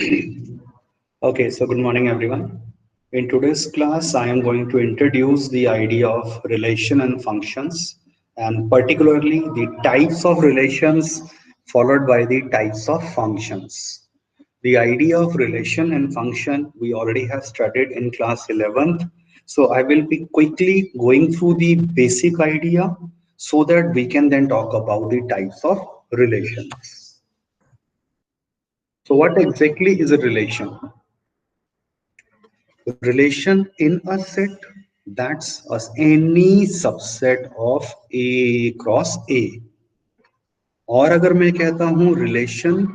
Okay, so good morning, everyone. In today's class, I am going to introduce the idea of relation and functions, and particularly the types of relations followed by the types of functions. The idea of relation and function we already have studied in class 11th. So I will be quickly going through the basic idea so that we can then talk about the types of relations. So what exactly is a relation? Relation in a set, that's as any subset of A cross A. और अगर मैं कहता हूं relation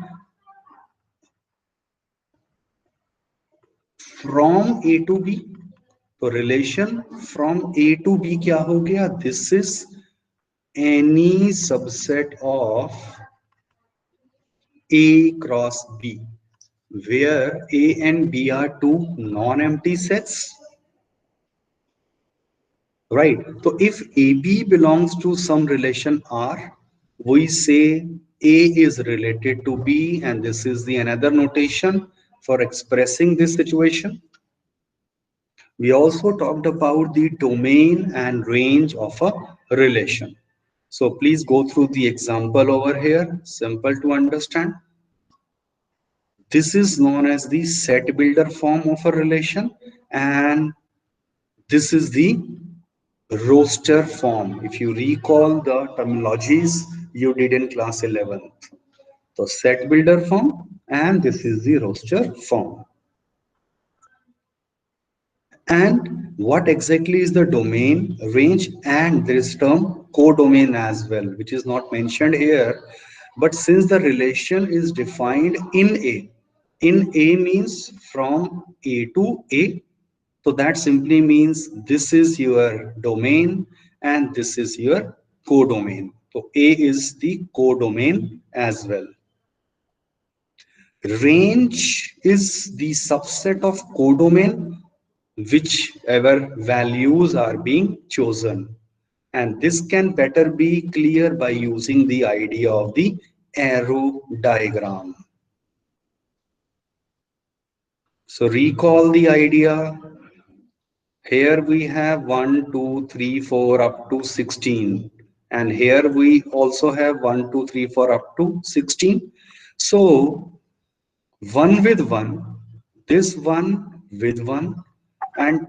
from A to B, तो relation from A to B क्या हो गया? This is any subset of A cross B, where A and B are two non-empty sets. Right. So if AB belongs to some relation R, we say A is related to B, and this is the another notation for expressing this situation. We also talked about the domain and range of a relation. So please go through the example over here, simple to understand. This is known as the set builder form of a relation, and this is the roster form. If you recall the terminologies you did in class 11th. So set builder form, and this is the roster form. And what exactly is the domain, range, and there is term codomain as well, which is not mentioned here. But since the relation is defined in A means from A to A, so that simply means this is your domain and this is your codomain. So A is the codomain as well. Range is the subset of codomain whichever values are being chosen. And this can better be clear by using the idea of the arrow diagram. So recall the idea. Here we have 1, 2, 3, 4 up to 16. And here we also have 1, 2, 3, 4 up to 16. So 1 with 1, this 1 with 1, and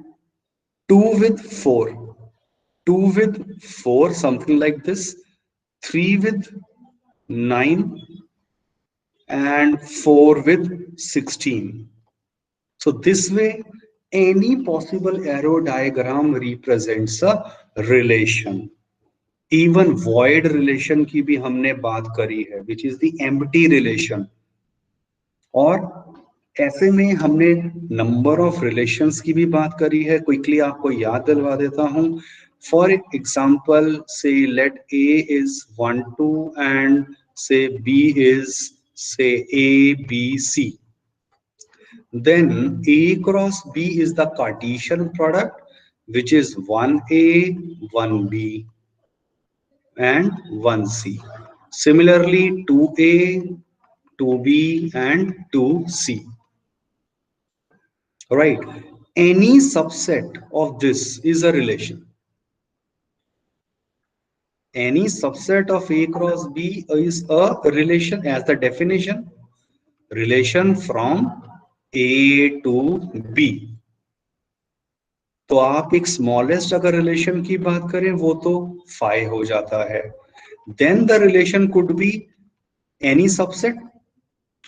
2 with 4. 2 with 4, something like this. 3 with 9 and 4 with 16. So this way, any possible arrow diagram represents a relation. Even void relation की भी हमने बात करी है, which is the empty relation. और ऐसे में हमने नंबर ऑफ रिलेशंस की भी बात करी है. क्विकली आपको याद दिलवा देता हूं. फॉर एग्जांपल से late A is 1 2 and say B is say A B C. Then A cross B is the Cartesian product, which is 1A 1B and 1C. Similarly 2A 2B and 2C. Right. Any subset of this is a relation. Any subset of A cross B is a relation as the definition. Relation from A to B. तो आप एक smallest अगर relation की बात करें वो तो 5 हो जाता है. Then the relation could be any subset.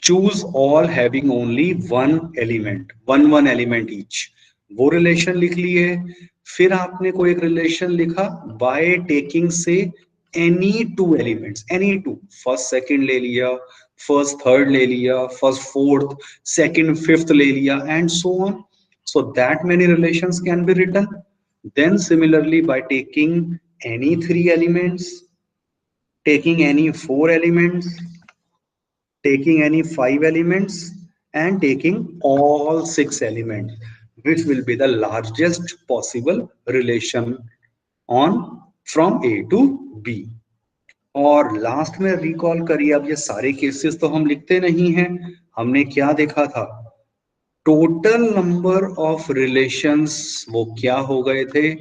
Choose all having only one element, one element each. वो रिलेशन लिख लिए. फिर आपने कोई एक रिलेशन लिखा बाय टेकिंग से any two elements, any two, first second ले लिया, फर्स्ट थर्ड ले लिया, फर्स्ट फोर्थ, सेकंड फिफ्थ ले लिया, and so on. So that many relations can be written. Then similarly by taking any 3 elements, taking any 4 elements, taking any 5 elements, and taking all 6 elements, which will be the largest possible relation on from A to B. और last में recall करिए. अब ये सारे cases तो हम लिखते नहीं हैं, हमने क्या देखा था, टोटल नंबर ऑफ रिलेशंस वो क्या हो गए थे,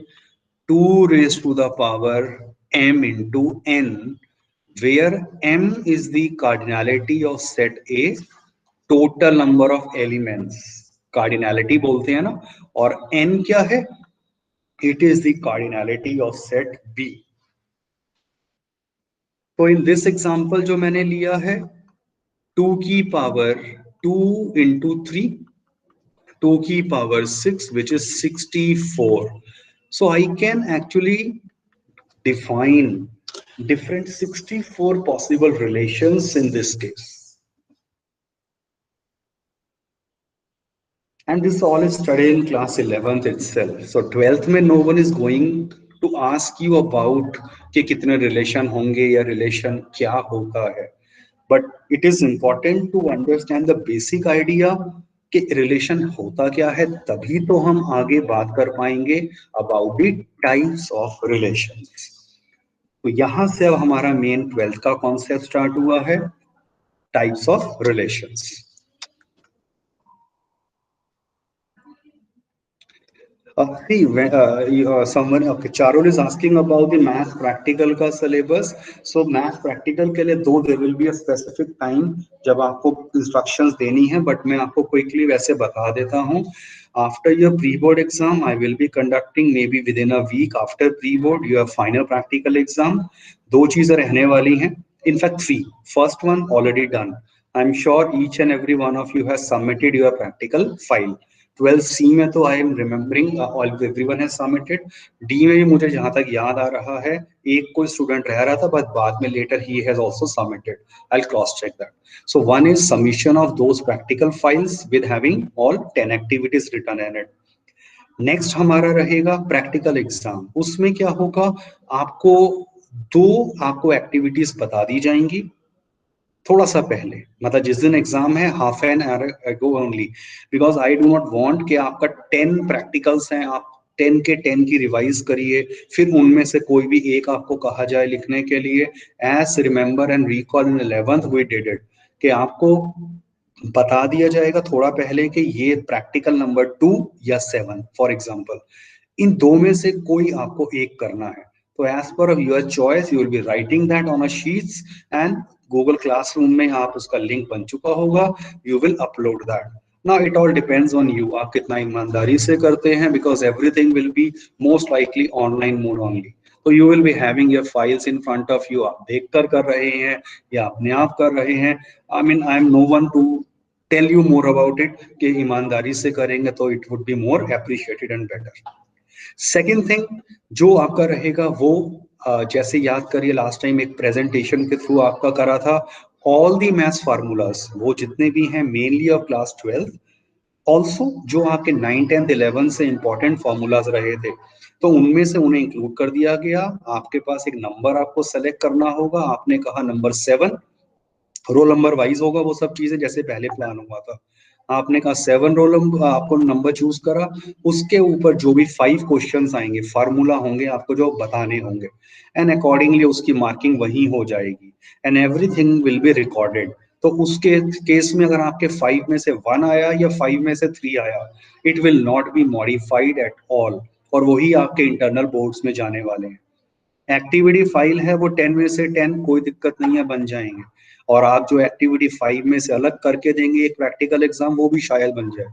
2 raised to the power m into n, where m is the cardinality of set A, total number of elements cardinality बोलते हैं ना, और n क्या है, it is the cardinality of set B. तो इन दिस एग्जांपल जो मैंने लिया है, 2 की पावर 2 into 3, 2 की power 6, which is 64. So I can actually define different 64 possible relations in this case. And this all is studied in class 11th itself. So 12th में no one is going to ask you about कि कितने relation होंगे या relation क्या होता है. But it is important to understand the basic idea कि relation होता क्या है, तभी तो हम आगे बात कर पाएंगे about the types of relations. तो यहां से अब हमारा मेन 12th का कॉन्सेप्ट स्टार्ट हुआ है, types of relations. See, someone, okay, Charul is asking about the math practical का syllabus. So math practical के लिए दो there will be a specific time जब आपको instructions देनी है, but मैं आपको quickly वैसे बता देता हूँ. After your pre-board exam, I will be conducting maybe within a week after pre-board your final practical exam. दो चीजें रहने वाली हैं. In fact, three. First one already done. I'm sure each and every one of you has submitted your practical file. 12C में तो I am remembering all everyone has submitted. D में भी मुझे जहां तक याद आ रहा है एक कोई स्टूडेंट रह रहा था, बट बाद में later he has also submitted. I will cross check that. So one is submission of those practical files with having all 10 activities written in it. Next हमारा रहेगा प्रैक्टिकल एग्जाम. उसमें क्या होगा, आपको एक्टिविटीज बता दी जाएंगी थोड़ा सा पहले, मतलब जिस दिन एग्जाम है half an hour ago only, because I do not want कि आपका 10 प्रैक्टिकल्स हैं, आप 10 के 10 की रिवाइज करिए, फिर उनमें से कोई भी एक आपको कहा जाए लिखने के लिए. As remember and recall in 11th we did it, कि आपको बता दिया जाएगा थोड़ा पहले कि ये प्रैक्टिकल नंबर 2 या 7 फॉर एग्जांपल, इन दो में से कोई आपको एक करना है. तो as per your choice you will be writing that on a sheets, and Google Classroom में आप उसका लिंक बन चुका होगा, you will upload that. Now it all depends on you, आप कितना ईमानदारी से करते हैं, because everything will be most likely online mode only. तो you will be having your files in front of you, आप देखकर कर रहे हैं या अपने आप कर रहे हैं. I am no one to tell you more about it, कि ईमानदारी से करेंगे तो it would be more appreciated and better. Second thing जो आपका रहेगा वो जैसे याद करिए लास्ट टाइम एक प्रेजेंटेशन के थ्रू आपका करा था, ऑल दी मैथ्स फार्मूलाज वो जितने भी हैं मेनली ऑफ क्लास 12, ऑल्सो जो आपके 9, 10, 11 से इंपॉर्टेंट फार्मूलाज रहे थे, तो उनमें से उन्हें इंक्लूड कर दिया गया. आपके पास एक नंबर आपको सेलेक्ट करना होगा, आपने कहा नंबर 7, रोल नंबर वाइज होगा वो सब चीजें जैसे पहले प्लान हुआ था. आपने कहा 7 रोल नंबर, आपको नंबर चूज करा, उसके ऊपर जो भी 5 क्वेश्चंस आएंगे फार्मूला होंगे आपको जो बताने होंगे, एंड अकॉर्डिंगली उसकी मार्किंग वही हो जाएगी, and everything will be recorded. तो उसके केस में अगर आपके 5 में से 1 आया या 5 में से 3 आया, it will not be modified at all, और वही आपके इंटरनल बोर्ड्स में जाने वाले हैं. एक्टिविटी फाइल है वो 10 में से 10 कोई दिक्कत नहीं है, बन जाएंगे. और आप जो एक्टिविटी 5 में से अलग करके देंगे एक प्रैक्टिकल एग्जाम, वो भी शायद बन जाए.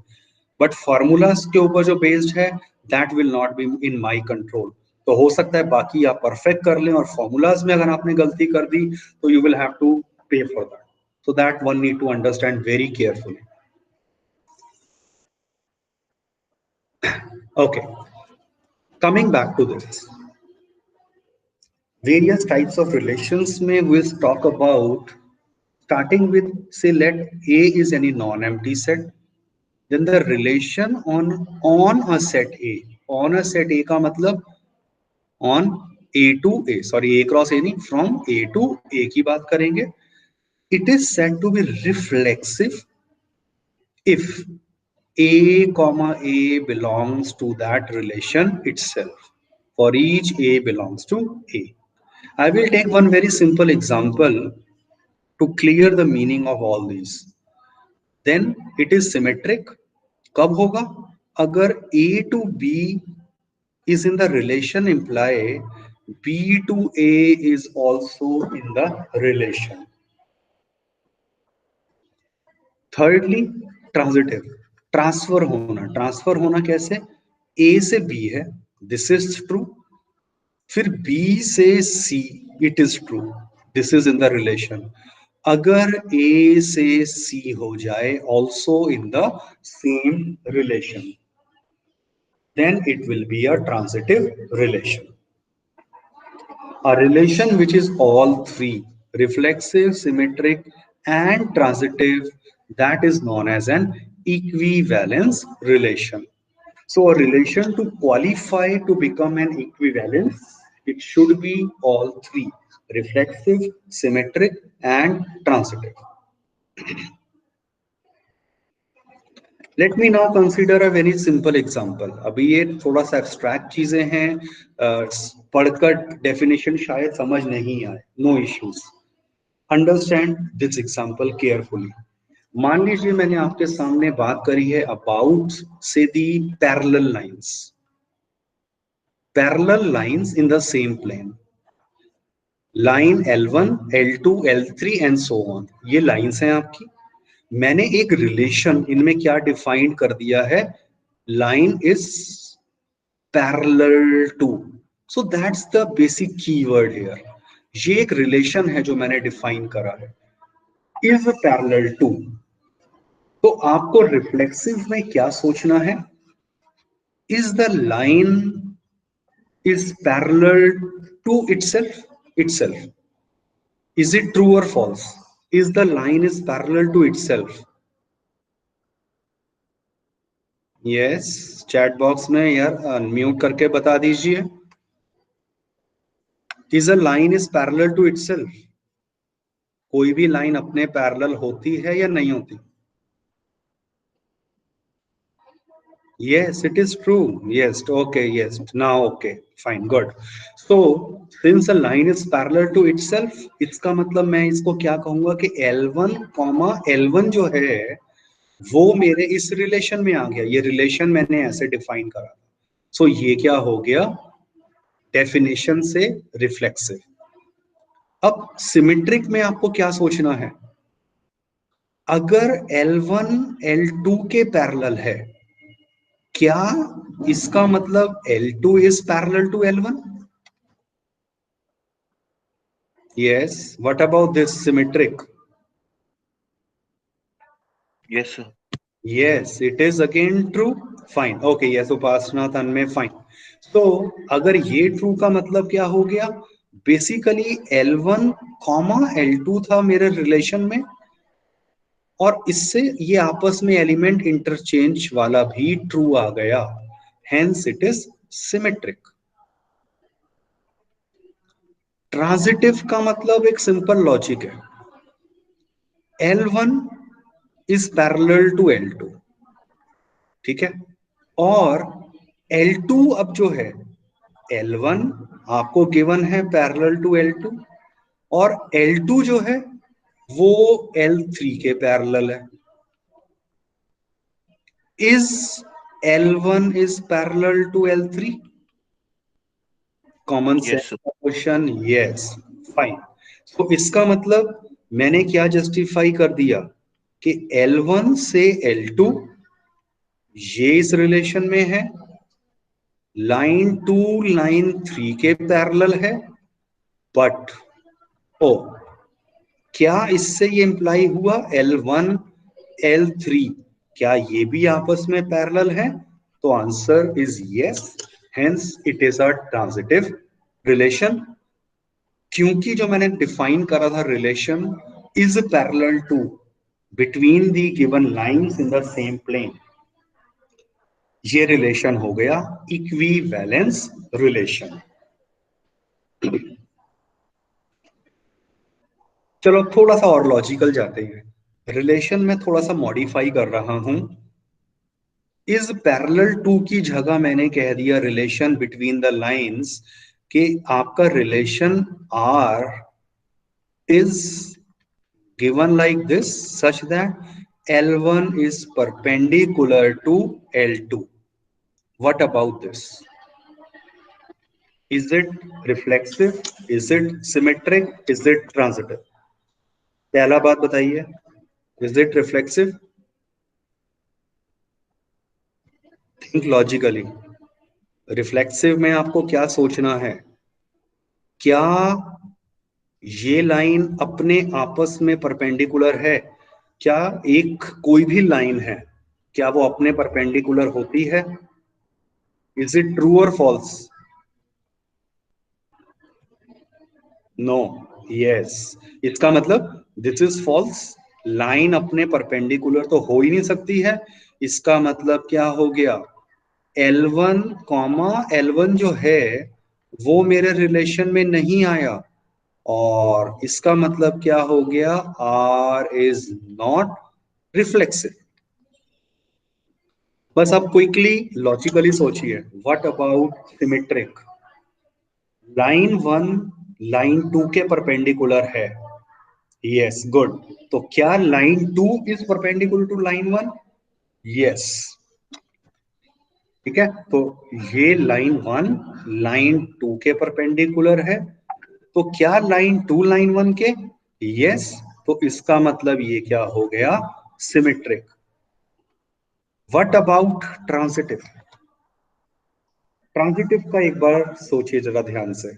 बट फॉर्मूलाज के ऊपर जो बेस्ड है that will not be in my control. तो हो सकता है बाकी आप परफेक्ट कर लें, और फॉर्मूलाज में अगर आपने गलती कर दी तो यू विल हैव टू पे for that. So that one need to understand very carefully. Okay, coming back to this, various types of relations may we'll talk about, starting with, say, let A is any non-empty set, then the relation on a set A, on a set A का मतलब on A to A, sorry A cross A नहीं, from A to A की बात करेंगे. It is said to be reflexive if A comma A belongs to that relation itself. For each A belongs to A. I will take one very simple example to clear the meaning of all these. Then it is symmetric. कब होगा? अगर A to B is in the relation, imply B to A is also in the relation. Thirdly, transitive, transfer होना कैसे? A से B है, this is true, फिर B से C, it is true, this is in the relation. अगर A से C हो जाए also in the same relation, then it will be a transitive relation. A relation which is all three, reflexive, symmetric, and transitive, that is known as an equivalence relation. So a relation, to qualify to become an equivalence, it should be all three: reflexive, symmetric, and transitive. Let me now consider a very simple example. अभी ये थोड़ा सा abstract चीजें हैं, पढ़कर definition शायद समझ नहीं आए, no issues. Understand this example carefully. मान लीजिए मैंने आपके सामने बात करी है about say the parallel lines in the same plane. Line L1, L2, L3 and so on. ये लाइंस हैं आपकी। मैंने एक रिलेशन इनमें क्या डिफाइन कर दिया है? Line is parallel to. So that's the basic keyword here. ये एक रिलेशन है जो मैंने डिफाइन करा है, इज पैरेलल टू। तो आपको रिफ्लेक्सिव में क्या सोचना है? Is the line is parallel to itself. Is it true or false? Is the line is parallel to itself? Yes, chat box में यार अनम्यूट करके बता दीजिए। Is a line is parallel to itself? कोई भी लाइन अपने parallel होती है या नहीं होती? Yes, it is true. Yes, okay, yes, now okay, fine, good. So since a line is parallel to itself, इसका मतलब मैं इसको क्या कहूंगा कि L1 कॉमा L1 जो है वो मेरे इस रिलेशन में आ गया। ये रिलेशन मैंने ऐसे डिफाइन करा। सो ये क्या हो गया? डेफिनेशन से रिफ्लेक्सिव। अब सिमेट्रिक में आपको क्या सोचना है? अगर L1 L2 के पैरेलल है, क्या इसका मतलब L2 is parallel to L1? Yes, what about this symmetric? Yes, sir. Yes, it is again true. Fine. Okay, yes, Upasana Tanmay, fine. So अगर ये true का मतलब क्या हो गया? बेसिकली L1 कॉमा L2 था मेरे रिलेशन में, और इससे ये आपस में एलिमेंट इंटरचेंज वाला भी ट्रू आ गया, hence it is symmetric. Transitive का मतलब एक सिंपल लॉजिक है, L1 is parallel to L2, ठीक है, और L2 अब जो है, L1 आपको गिवन है पैरेलल टू L2, और L2 जो है वो L3 के पैरेलल है। Is L1 is parallel to L3? Common sense question, yes, fine. तो इसका मतलब मैंने क्या जस्टिफाई कर दिया कि L1 से L2 ये इस रिलेशन में है, लाइन 2 लाइन 3 के पैरेलल है, बट ओ क्या इससे ये इंप्लाई हुआ L1 L3 क्या ये भी आपस में पैरेलल है? तो answer is yes, hence it is a transitive relation. क्योंकि जो मैंने डिफाइन करा था relation is parallel to between the given lines in the same plane, ये रिलेशन हो गया इक्विवेलेंस रिलेशन। चलो थोड़ा सा और लॉजिकल जाते हैं। रिलेशन में थोड़ा सा मॉडिफाई कर रहा हूं। इज पैरेलल टू की जगह मैंने कह दिया रिलेशन बिटवीन द लाइंस, कि आपका relation R is given like this such that L1 is perpendicular to L2. What about this? Is it reflexive? Is it symmetric? Is it transitive? पहला बात बताइए. Is it reflexive? Think logically. Reflexive में आपको क्या सोचना है? क्या ये लाइन अपने आपस में परपेंडिकुलर है? क्या एक कोई भी लाइन है, क्या वो अपने परपेंडिकुलर होती है? इज इट ट्रू और फॉल्स? नो. यस. इसका मतलब दिस इज फॉल्स. लाइन अपने परपेंडिकुलर तो हो ही नहीं सकती है. इसका मतलब क्या हो गया? L1 कॉमा L1 जो है वो मेरे रिलेशन में नहीं आया, और इसका मतलब क्या हो गया? R is not reflexive. बस आप क्विकली लॉजिकली सोचिए. What about symmetric? Line one line two के परपेंडिकुलर है. Yes, good. तो क्या line two is perpendicular to line one? Yes. ठीक है, तो ये लाइन वन लाइन टू के परपेंडिकुलर है. तो क्या लाइन टू लाइन वन के? यस. तो इसका मतलब ये क्या हो गया? Symmetric. What about transitive? Transitive का एक बार सोचिए जरा ध्यान से.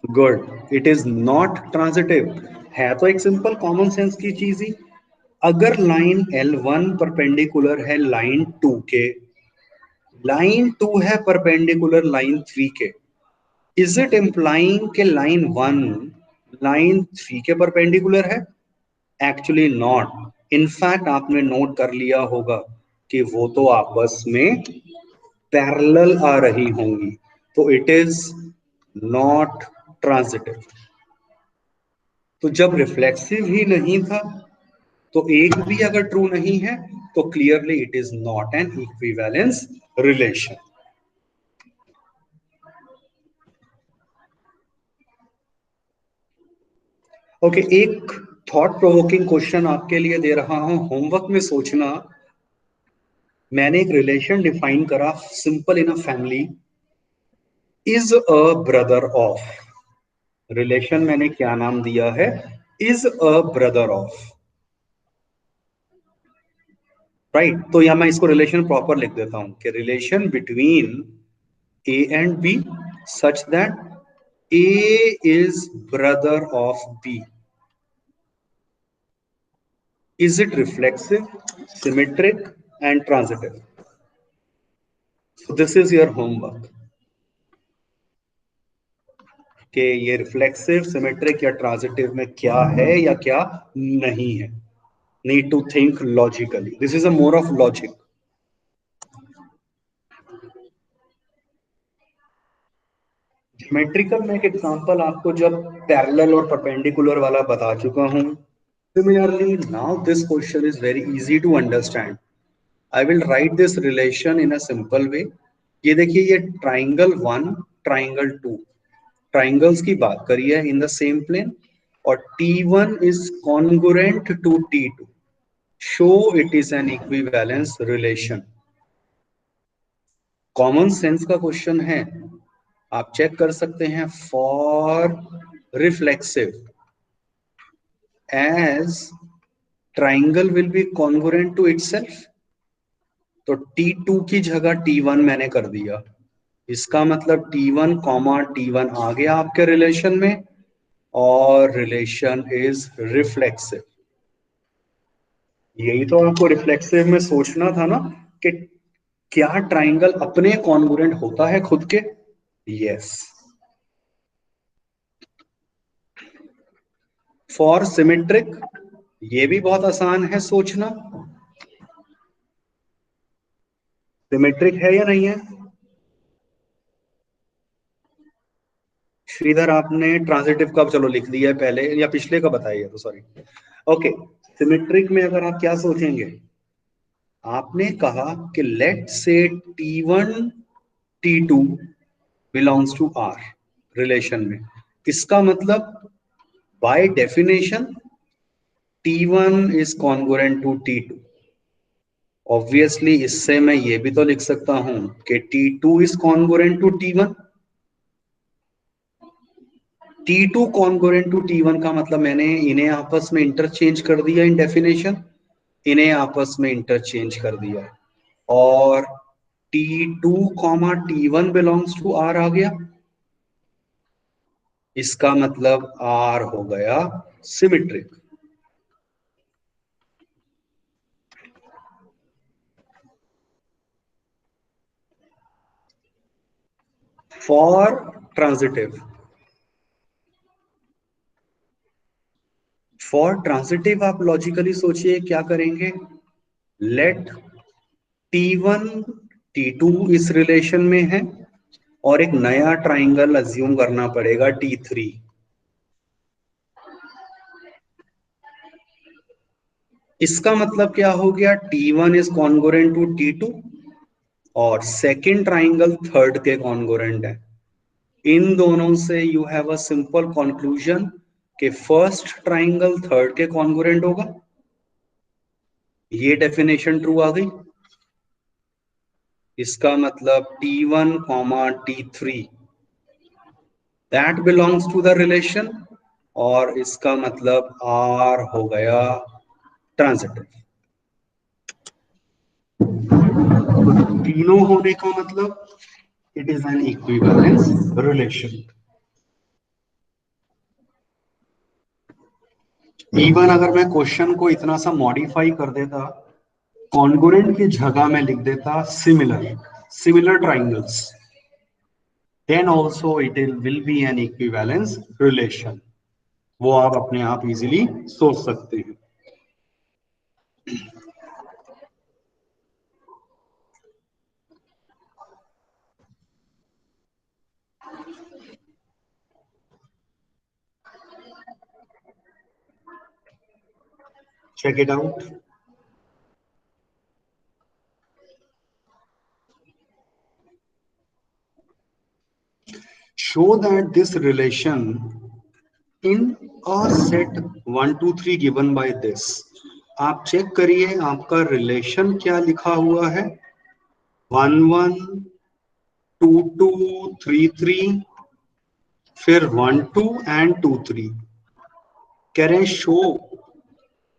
Good. It is not transitive. है तो एक सिंपल कॉमन सेंस की चीज ही. अगर लाइन L1 परपेंडिकुलर है लाइन टू के, लाइन टू है परपेंडिकुलर लाइन थ्री के, इज इट इम्प्लाइंग के लाइन वन लाइन थ्री के परपेंडिकुलर है? Actually not. इनफैक्ट आपने नोट कर लिया होगा कि वो तो आपस में पैरेलल आ रही होंगी. तो इट इज नॉट ट्रांजिटिव. तो जब रिफ्लेक्सिव ही नहीं था, तो एक भी अगर ट्रू नहीं है, तो clearly it is not an equivalence relation. Okay, एक थॉट प्रोवोकिंग क्वेश्चन आपके लिए दे रहा हूं, होमवर्क में सोचना. मैंने एक रिलेशन डिफाइन करा, simple in a family. Is a brother of. Relation मैंने क्या नाम दिया है? Is a brother of. Right. तो यहां मैं इसको रिलेशन प्रॉपर लिख देता हूं कि relation between A and B such that A is brother of B. Is it reflexive, symmetric, and transitive? So this is your homework. कि ये रिफ्लेक्सिव, सिमेट्रिक या ट्रांजिटिव में क्या है या क्या नहीं है. Need to think logically. This is a more of logic. Geometrical में एक एग्जांपल आपको जब पैरेलल और परपेंडिकुलर वाला बता चुका हूं. Similarly now this question is very easy to understand. I will write this relation in a simple way. ये देखिए, ये triangle one, triangle two, triangles की बात करिए इन द सेम प्लेन, और T1 is congruent to T2. Show it is an equivalence relation. Common sense का question है, आप चेक कर सकते हैं. For reflexive, as triangle will be congruent to itself, तो T2 की जगह T1 मैंने कर दिया. इसका मतलब T1 कॉमा T1 आ गया आपके रिलेशन में, और रिलेशन इज रिफ्लेक्सिव. यही तो आपको रिफ्लेक्सिव में सोचना था ना, कि क्या ट्राइंगल अपने कॉन्गुरेंट होता है खुद के? यस. फॉर सिमेट्रिक, ये भी बहुत आसान है सोचना. सिमेट्रिक है या नहीं है? श्रीधर, आपने ट्रांजिटिव का चलो लिख दिया है पहले, या पिछले का बताइए तो, सॉरी. ओके, सिमेट्रिक में अगर आप क्या सोचेंगे, आपने कहा कि लेट से T1 T2 belongs to R relation में। इसका मतलब by definition T1 is congruent to T2। Obviously इससे मैं ये भी तो लिख सकता हूं कि T2 is congruent to T1। T2 congruent to T1 का मतलब मैंने इन्हें आपस में इंटरचेंज कर दिया इन डेफिनेशन, इन्हें आपस में इंटरचेंज कर दिया और T2, T1 belongs to R आ गया। इसका मतलब R हो गया symmetric. For transitive, for transitive आप लॉजिकली सोचिए क्या करेंगे। लेट T1 T2 इस रिलेशन में है और एक नया ट्राइंगल अज्यूम करना पड़ेगा T3। इसका मतलब क्या हो गया, T1 is congruent to T2 और सेकेंड ट्राइंगल थर्ड के कॉन्गोरेंट है। इन दोनों से you have a simple conclusion कि फर्स्ट ट्राइंगल थर्ड के कॉन्गोरेंट होगा। ये डेफिनेशन ट्रू आ गई। इसका मतलब T1, T3 that belongs to the relation और इसका मतलब R हो गया ट्रांजिटिव। तीनों होने का मतलब it is an equivalence relation. Even अगर मैं क्वेश्चन को इतना सा मॉडिफाई कर देता, कॉन्गोरेंट की जगह में लिख देता similar, similar triangles, then also it will be an equivalence relation. वो आप अपने आप इजीली सोच सकते हैं। Check it out. Show that this relation in a set 1 2 3 given by this। आप चेक करिए आपका रिलेशन क्या लिखा हुआ है, 1 1 2 2 3 3 फिर 1 2 एंड 2 3। कह रहे हैं show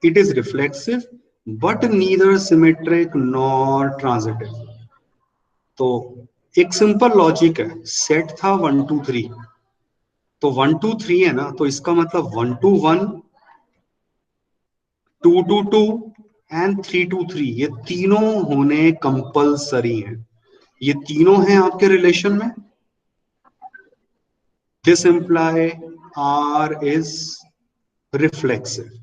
it is reflexive but neither symmetric nor transitive. तो एक सिंपल लॉजिक है, सेट था 1 2 3, तो 1 2 3 है ना, तो इसका मतलब 1 2 1 2 2 2 एंड 3 2 3 ये तीनों होने कंपलसरी हैं। ये तीनों हैं आपके रिलेशन में। This imply R is reflexive.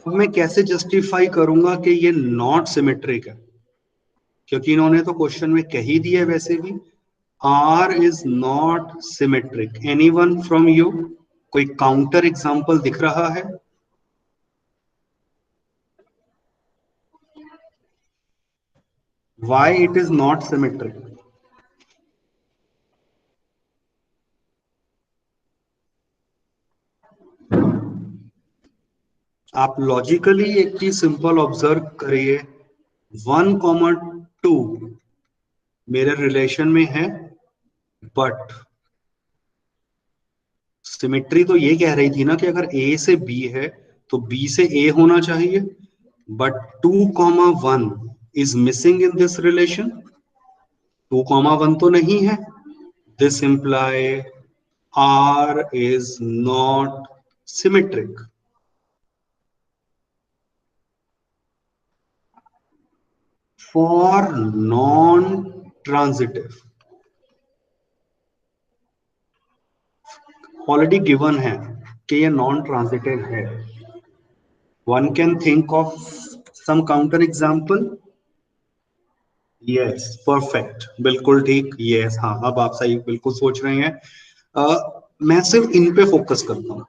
अब मैं कैसे जस्टिफाई करूंगा कि ये नॉट सिमेट्रिक है, क्योंकि इन्होंने तो क्वेश्चन में कह ही दिया वैसे भी R is not symmetric. Anyone from you, कोई काउंटर एग्जांपल दिख रहा है? Why it is not symmetric? आप लॉजिकली एक चीज सिंपल ऑब्जर्व करिए, 1, 2 मेरे रिलेशन में है, बट सिमेट्री तो ये कह रही थी ना कि अगर A से B है तो B से A होना चाहिए, but 2, 1 is missing in this relation. 2, 1 तो नहीं है। This imply R is not symmetric. For non-transitive, already given है कि ये non-transitive है। One can think of some counter example. Yes, perfect, बिल्कुल ठीक। Yes, हाँ, अब आप सही बिल्कुल सोच रहे हैं। मैं सिर्फ इन पे फोकस करता हूं।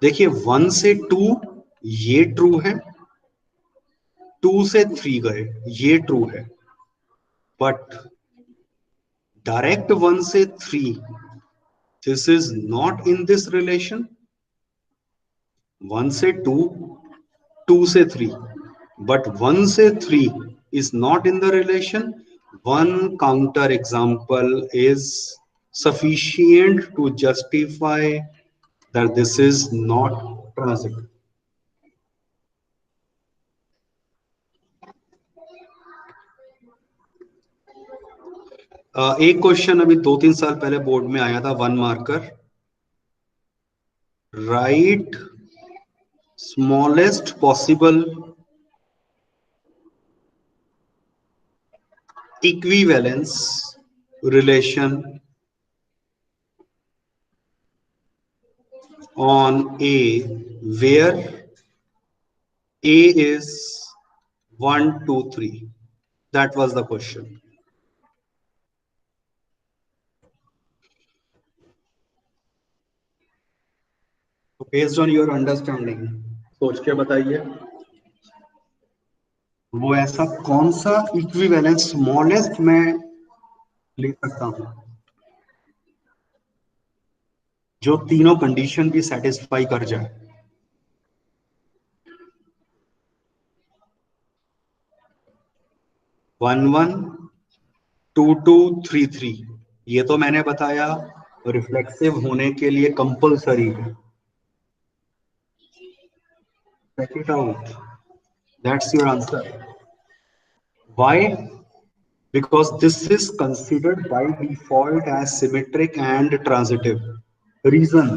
देखिए 1 से 2 ये ट्रू है, 2 से 3 गए ये ट्रू है, बट डायरेक्ट 1 से 3 this is not in this relation. 1 से 2, 2 से 3, but 1 से 3 is not in the relation. One counter example is sufficient to justify that this is not transitive. एक क्वेश्चन अभी 2-3 साल पहले बोर्ड में आया था, 1 marker, right smallest possible equivalence relation on A where A is 1, 2, 3. That was the question. So based on your understanding, सोच के बताइए वो ऐसा कौन सा इक्विवेलेंस स्मॉलेस्ट मैं ले सकता हूं जो तीनों कंडीशन भी सेटिस्फाई कर जाए। 1, 1, 2, 2, 3, 3 ये तो मैंने बताया रिफ्लेक्सिव होने के लिए कंपल्सरी है। Check it out. That's your answer. Why? Because this is considered by default as symmetric and transitive. Reason,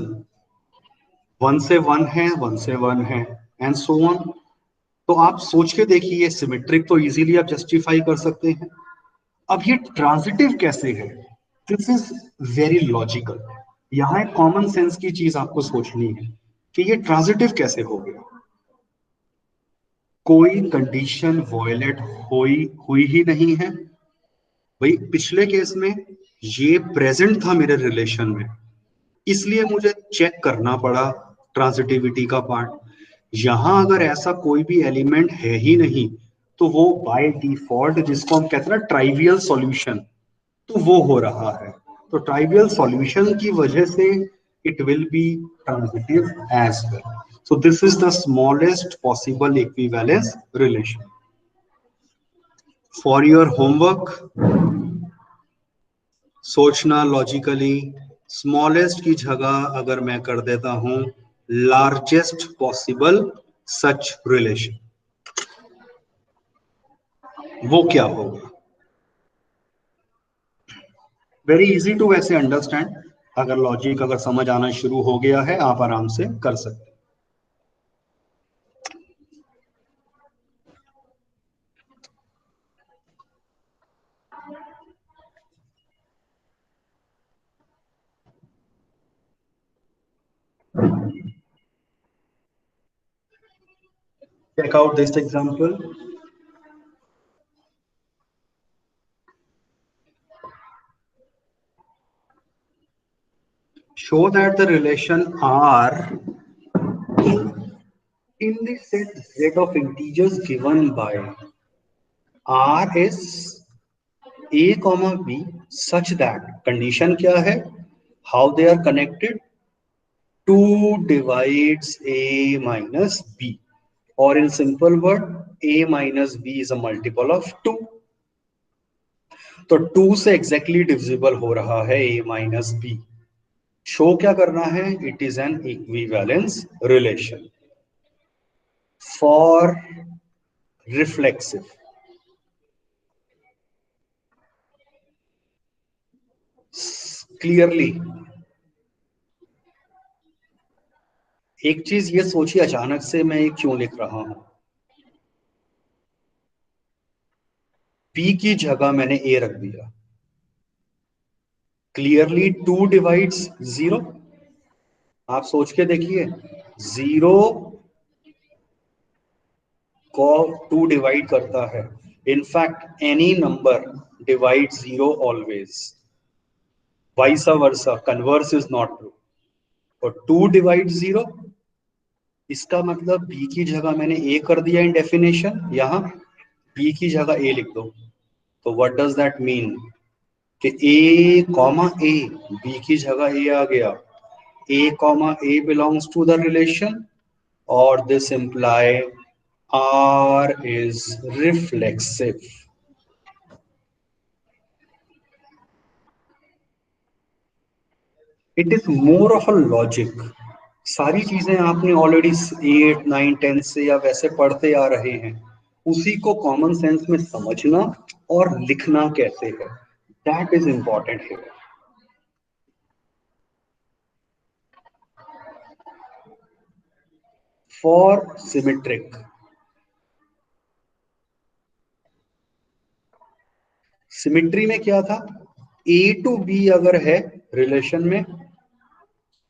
1 से 1 है, 1 से 1 है, and so on. तो आप सोच के देखिए, सिमेट्रिक तो इजीली आप जस्टिफाई कर सकते हैं। अब ये ट्रांजिटिव कैसे है? This is very logical. यहां एक कॉमन सेंस की चीज आपको सोचनी है कि ये ट्रांजिटिव कैसे हो गया। कोई कंडीशन वॉयलेट हुई ही नहीं है भाई। पिछले केस में ये प्रेजेंट था मेरे रिलेशन में, इसलिए मुझे चेक करना पड़ा ट्रांजिटिविटी का पार्ट। यहां अगर ऐसा कोई भी एलिमेंट है ही नहीं तो वो बाय डिफॉल्ट, जिसको हम कहते हैं ना ट्राइवियल सॉल्यूशन, तो वो हो रहा है। तो ट्राइवियल सॉल्यूशन की वजह से it will be transitive as well. So this is the smallest possible equivalence relation. For your homework, सोचना लॉजिकली, स्मॉलेस्ट की जगह अगर मैं कर देता हूं लार्जेस्ट पॉसिबल सच रिलेशन, वो क्या होगा? वेरी इजी टू वैसे अंडरस्टैंड। अगर लॉजिक अगर समझ आना शुरू हो गया है आप आराम से कर सकते हैं। Check out this example. Show that the relation R in the set Z of integers given by R is A comma B such that condition क्या है? How they are connected? 2 divides A minus B, or in simple word A minus B is a multiple of 2. तो 2 से exactly divisible हो रहा है A minus B. Show क्या करना है? It is an equivalence relation for reflexive. Clearly एक चीज ये सोचिए, अचानक से मैं ये क्यों लिख रहा हूं? बी की जगह मैंने ए रख दिया। Clearly 2 divides 0। आप सोच के देखिए, 0 को 2 डिवाइड करता है। In fact any number divide 0 always, vice versa, converse is not true. और 2 डिवाइड 0, इसका मतलब b की जगह मैंने a कर दिया इन डेफिनेशन, यहां b की जगह a लिख दो। तो व्हाट डज दैट मीन कि a कॉमा a, b की जगह a आ गया, a comma a belongs to the relation, और this imply r is reflexive. It is more of a logic. सारी चीजें आपने ऑलरेडी 8 9 10 से या वैसे पढ़ते आ रहे हैं, उसी को कॉमन सेंस में समझना और लिखना कैसे है, दैट इज इंपॉर्टेंट है। फॉर सिमेट्रिक, सिमेट्री में क्या था, ए टू बी अगर है रिलेशन में,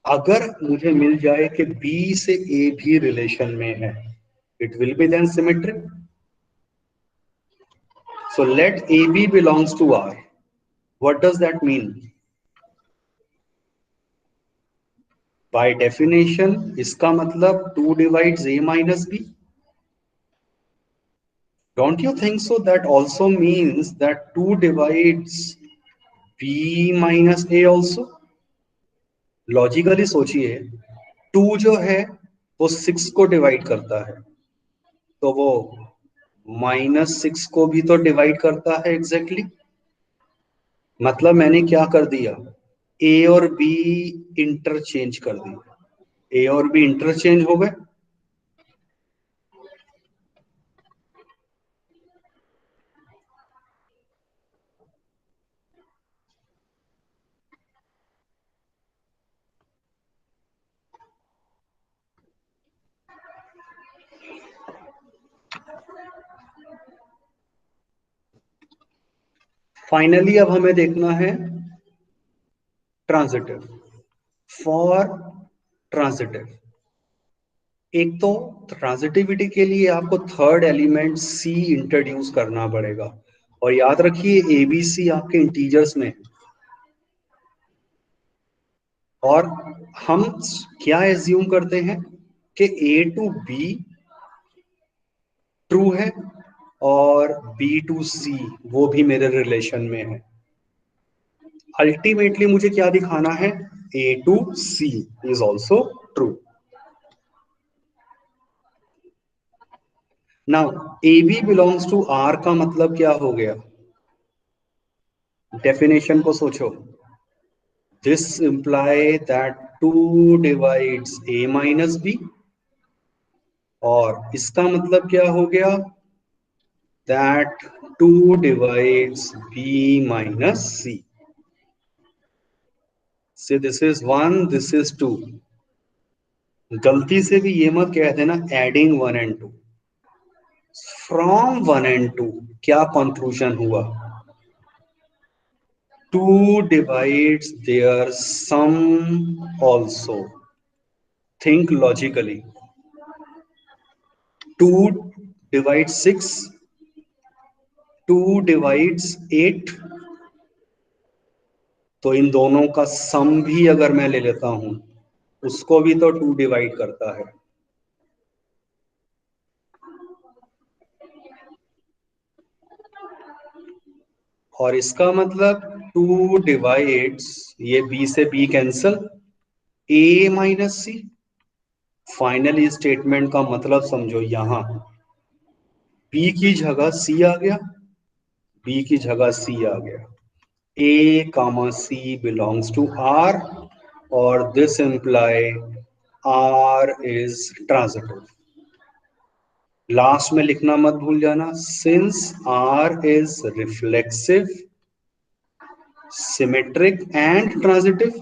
अगर मुझे मिल जाए कि बी से ए भी रिलेशन में है, it will be then symmetric. So let A B belongs to R, what does that mean? By definition इसका मतलब 2 divides a minus B. Don't you think so that also means that 2 divides b minus a also? Logically सोचिए, 2 जो है वो 6 को divide करता है, तो वो -6 को भी तो डिवाइड करता है एग्जैक्टली exactly? मतलब मैंने क्या कर दिया, ए और बी इंटरचेंज कर दिया, ए और बी इंटरचेंज हो गए। फाइनली अब हमें देखना है ट्रांजिटिव। फॉर ट्रांजिटिव, एक तो ट्रांजिटिविटी के लिए आपको थर्ड एलिमेंट सी इंट्रोड्यूस करना पड़ेगा, और याद रखिए एबीसी आपके इंटीजर्स में, और हम क्या एज्यूम करते हैं कि ए टू बी ट्रू है और बी टू सी वो भी मेरे रिलेशन में है। अल्टीमेटली मुझे क्या दिखाना है, A to C is also true. Now A B belongs to R का मतलब क्या हो गया, डेफिनेशन को सोचो, this imply that 2 divides a minus B, और इसका मतलब क्या हो गया, that 2 divides b minus c। So this is 1, this is 2। गलती से भी ये मत कह देना एडिंग 1 एंड 2, फ्रॉम 1 एंड 2 क्या कंक्लूजन हुआ, 2 divides their sum also. Think logically. 2 divides 6, 2 divides 8, तो इन दोनों का सम भी अगर मैं ले लेता हूं, उसको भी तो 2 डिवाइड करता है। और इसका मतलब 2 डिवाइड्स, ये b से b cancel, a minus C. Finally statement का मतलब समझो, यहां b की जगह c आ गया, b की जगह c आ गया, a comma c belongs to R, or this imply R is transitive। Last में लिखना मत भूल जाना, since R is reflexive, symmetric and transitive,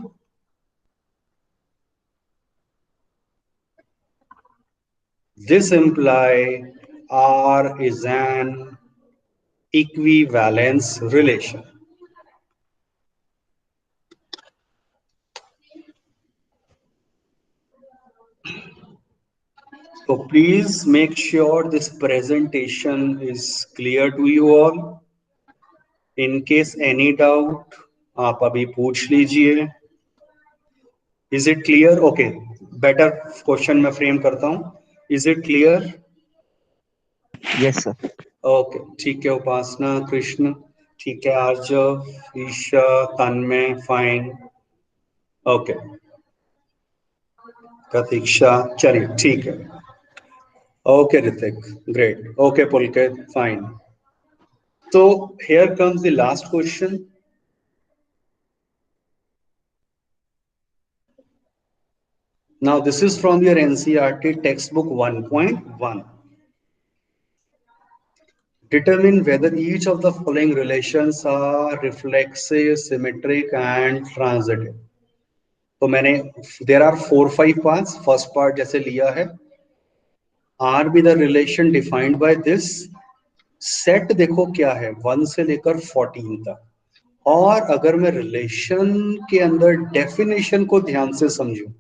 this imply R is an equivalence relation। So please make sure this presentation is clear to you all. In case any doubt, आप अभी पूछ लीजिए। Is it clear? Okay, better question मैं frame करता हूं. Is it clear? Yes sir. Okay, ठीक है. उपासना, कृष्ण, ठीक है. आर्जव, ईशा, तन्मय, फाइन. ओके, प्रतीक्षा, चलिए ठीक है. Okay Hrithik, great. ओके पुलकित, फाइन. तो here comes the last question. Now this is from your NCERT textbook 1.1. Determine whether each of the following relations are reflexive, symmetric and transitive. तो मैंने there are 4-5 parts. First part जैसे लिया है, R be the relation defined by this. Set देखो क्या है, 1 से लेकर 14 तक. और अगर मैं रिलेशन के अंदर डेफिनेशन को ध्यान से समझूं,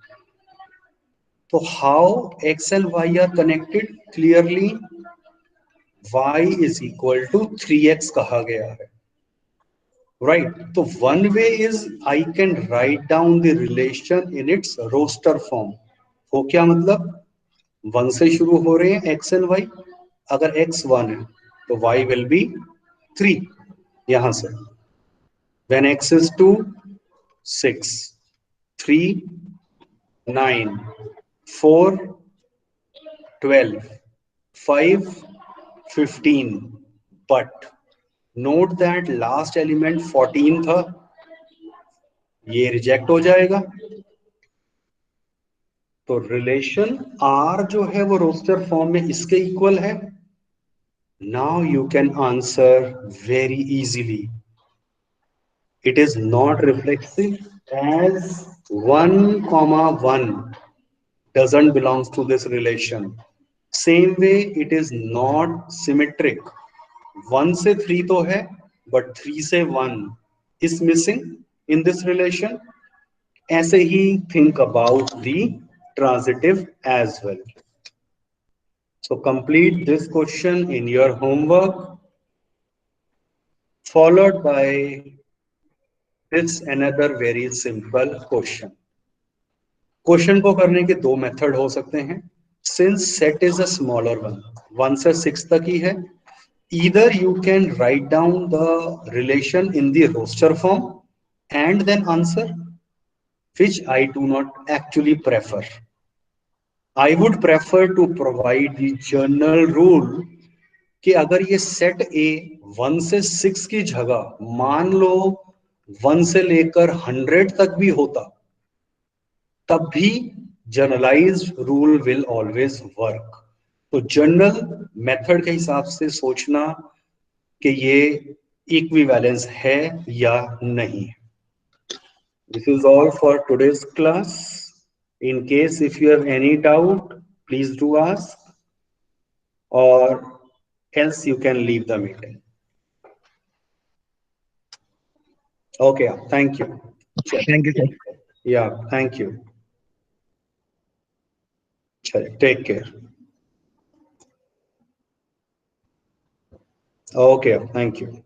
तो how x and y are connected, clearly y is equal to 3x कहा गया है, राइट. तो one way is I can write down the relation in its roster form. वो क्या मतलब, 1 से शुरू हो रहे हैं x एंड y. अगर x 1 है तो y विल बी 3 यहां से. when x is 2, 6, 3, 9, 4, 12, 5, 15. But note that last element 14 था, ये रिजेक्ट हो जाएगा. तो रिलेशन R जो है वो रोस्टर फॉर्म में इसके इक्वल है. Now you can answer very easily. It is not reflexive as 1, 1 doesn't belongs to this relation. Same way it is not symmetric. 1 से 3 तो है, but 3 से 1 is missing in this relation. ऐसे ही think about the transitive as well. So complete this question in your homework, followed by this another very simple question. Question को करने के दो method हो सकते हैं. Since set is a smaller one, 1 से 6 तक ही है, either you can write down the relation in the roster form and then answer, which I do not actually prefer. I would prefer to provide the general rule कि अगर ये set ए 1 से 6 की जगह मान लो 1 से लेकर 100 तक भी होता, तब भी generalized rule will always work. तो जनरल मेथड के हिसाब से सोचना कि ये इक्विवेलेंस है या नहीं. This is all for today's class. In case if you have any doubt, please do ask, or else you can leave the meeting. Okay, thank you. Thank you, sir. Yeah, thank you. Take care. Okay, thank you.